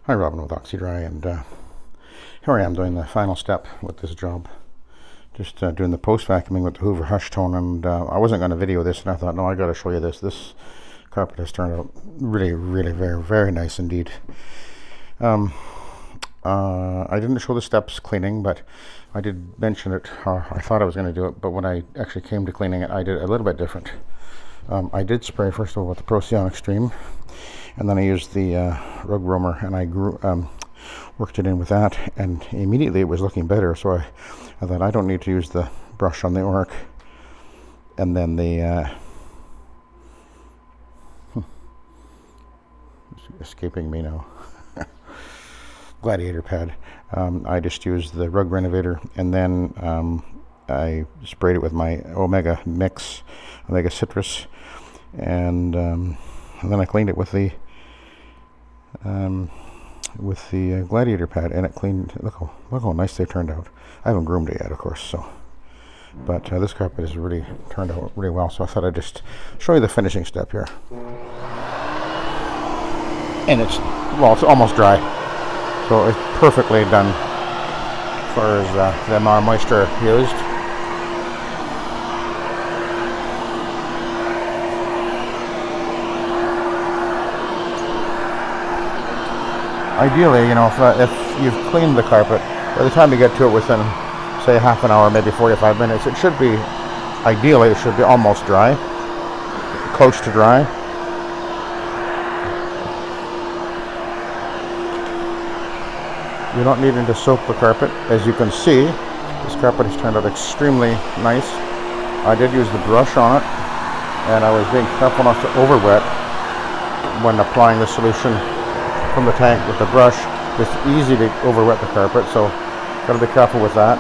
Hi, Robin with Oxy-Dry, and here I am doing the final step with this job. Just doing the post vacuuming with the Hoover Hush Tone, and I wasn't going to video this, and I thought, no, I got to show you this. This carpet has turned out really, really very, very nice indeed. I didn't show the steps cleaning, but I did mention it. I thought I was going to do it, but when I actually came to cleaning it, I did it a little bit different. I did spray first of all with the Procyon Extreme, and then I used the rug roamer, and I worked it in with that, and immediately it was looking better. So I thought I don't need to use the brush on the Orc, and then the escaping me now. Gladiator pad. I just used the rug renovator, and then I sprayed it with my Omega Mix, Omega Citrus, and then I cleaned it with the Gladiator pad, and it cleaned. Look how nice they turned out. I haven't groomed it yet, of course, so. But this carpet has really turned out really well, so I thought I'd just show you the finishing step here. And it's almost dry, so it's perfectly done as far as the amount of moisture used. Ideally, you know, if you've cleaned the carpet, by the time you get to it within, say, half an hour, maybe 45 minutes, it should be, ideally, it should be almost dry, close to dry. You're not needing to soak the carpet. As you can see, this carpet has turned out extremely nice. I did use the brush on it, and I was being careful not to over-wet when applying the solution from the tank with the brush. It's easy to over-wet the carpet, so got to be careful with that.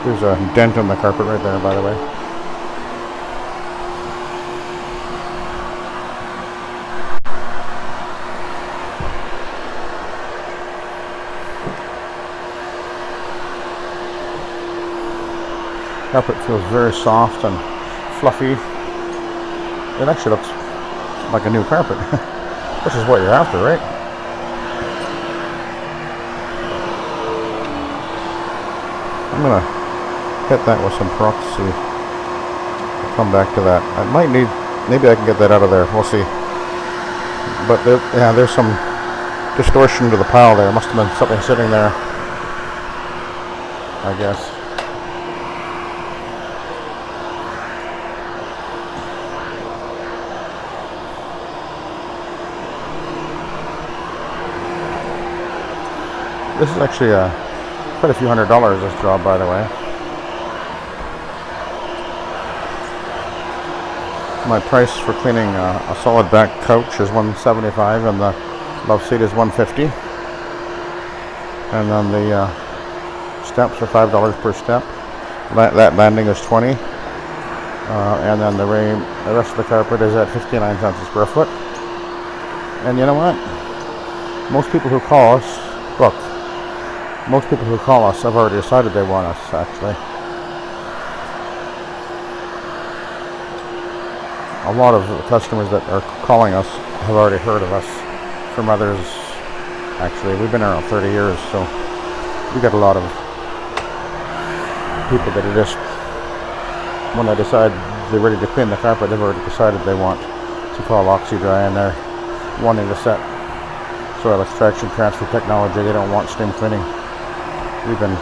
There's a dent in the carpet right there, by the way. Carpet feels very soft and fluffy. It actually looks like a new carpet, which is what you're after, right? I'm gonna hit that with some Proxy. I'll come back to that. I might need, maybe I can get that out of there. We'll see. But there's some distortion to the pile there. Must have been something sitting there, I guess. This is actually quite a few $100, this job, by the way. My price for cleaning a solid back couch is $175, and the love seat is $150. And then the steps are $5 per step. That landing is $20. And then the rest of the carpet is at 59 cents a square foot. And you know what? Most people who call us, look, most people who call us have already decided they want us, actually. A lot of the customers that are calling us have already heard of us from others. Actually, we've been around 30 years, so we got a lot of people that are just, when they decide they're ready to clean the carpet, they've already decided they want to call Oxy-Dry, and they're wanting to set soil extraction transfer technology. They don't want steam cleaning. We've been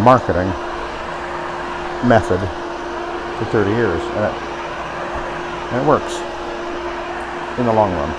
marketing method for 30 years, and it works in the long run.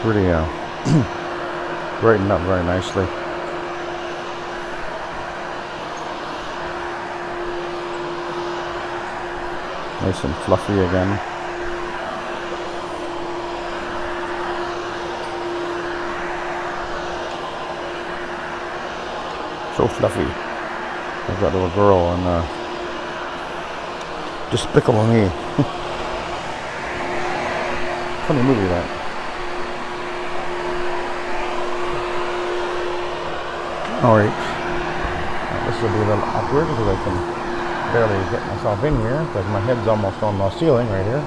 really brightened up very nicely. Nice and fluffy again. So fluffy. I've got a little girl and Despicable Me. Funny movie that. Alright. This will be a little awkward because I can barely get myself in here because my head's almost on the ceiling right here.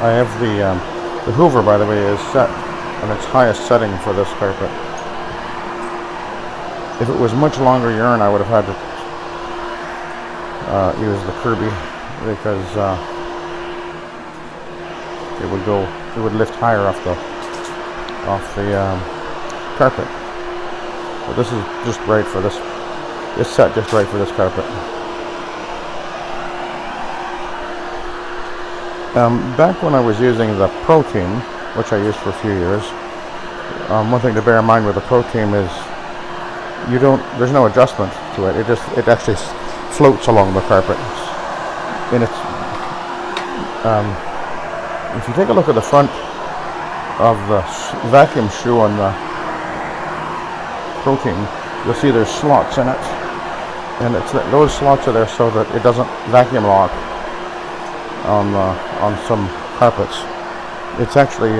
I have the Hoover, by the way, is set on its highest setting for this carpet. If it was much longer yarn, I would have had to use the Kirby because it would lift higher off the carpet. But this is just right for this. It's set just right for this carpet. Back when I was using the Pro Team, which I used for a few years, one thing to bear in mind with the Pro Team is there's no adjustment to it. It actually floats along the carpet. And it's if you take a look at the front of the vacuum shoe on the Pro Team, you'll see there's slots in it, and those slots are there so that it doesn't vacuum lock on some carpets. It's actually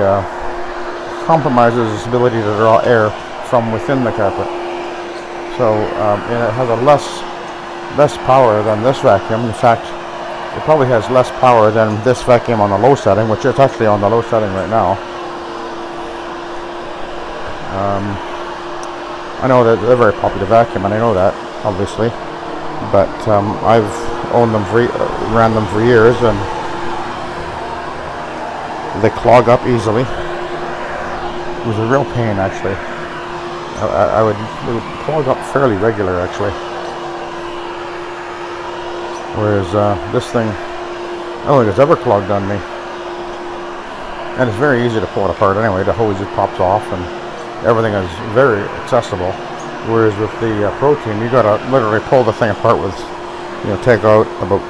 compromises its ability to draw air from within the carpet. So and it has a less power than this vacuum. In fact, it probably has less power than this vacuum on the low setting, which it's actually on the low setting right now. I know that they're a very popular vacuum, and I know that obviously, but I've owned them ran them for years, and they clog up easily. It was a real pain, actually. It would clog up fairly regular, actually. Whereas this thing, I don't think it's ever clogged on me. And it's very easy to pull it apart anyway. The hose just pops off, and everything is very accessible. Whereas with the Pro Team, you gotta literally pull the thing apart with, take out about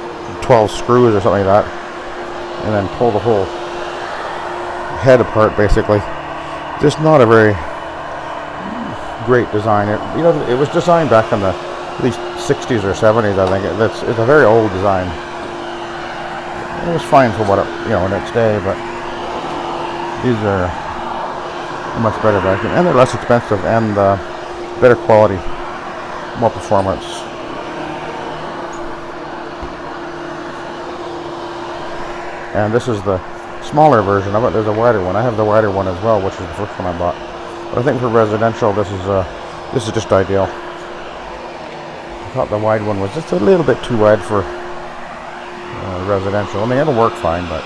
12 screws or something like that, and then pull the whole head apart, basically. Just not a very great design. It was designed back in the at least 60s or 70s, I think. It's a very old design. It was fine for what in its day, but these are a much better vacuum, and they're less expensive and better quality, more performance. And this is the smaller version of it. There's a wider one. I have the wider one as well, which is the first one I bought. But I think for residential, this is just ideal. I thought the wide one was just a little bit too wide for residential. I mean, it'll work fine, but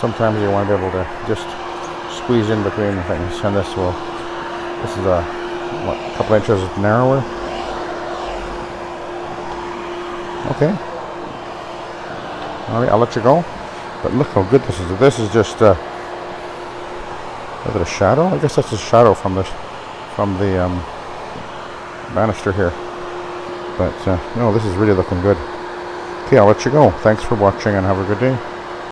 sometimes you want to be able to just squeeze in between the things, and this is a couple inches narrower. Okay. Alright, I'll let you go. But look how good this is. This is just is it a shadow? I guess that's a shadow from the banister here. But no, this is really looking good. Okay, I'll let you go. Thanks for watching and have a good day.